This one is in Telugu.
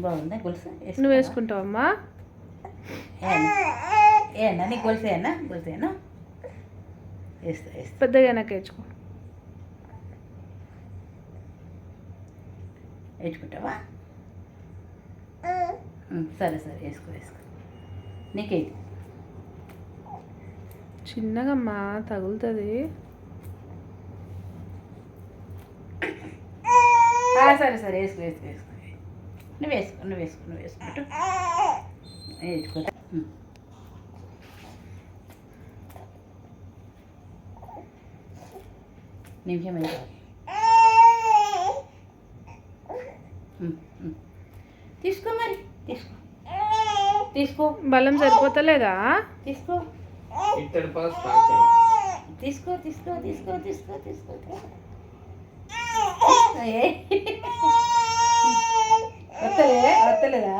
బాగుందా గొలుసు? నువ్వు వేసుకుంటావమ్మా? ఏనా నీకు గొలుసేనా? గొలుసేనా వేస్తా వేస్తా. పెద్దగా నాకు వేసుకో. వేసుకుంటావా? సరే సరే వేసుకో వేసుకో. నీకే చిన్నగమ్మా తగులుతుంది. సరే సరే వేసుకో వేసుకో వేసుకో. నువ్వు వేసుకో నువ్వు వేసుకో నువ్వు వేసుకుంటూ వేసుకో. నిమిషం అయితే తీసుకో మరి తీసుకో తీసుకో. బలం సరిపోతలేదా? తీసుకో తీసుకో తీసుకో తీసుకో తీసుకో తీసుకో. వస్తలేదా?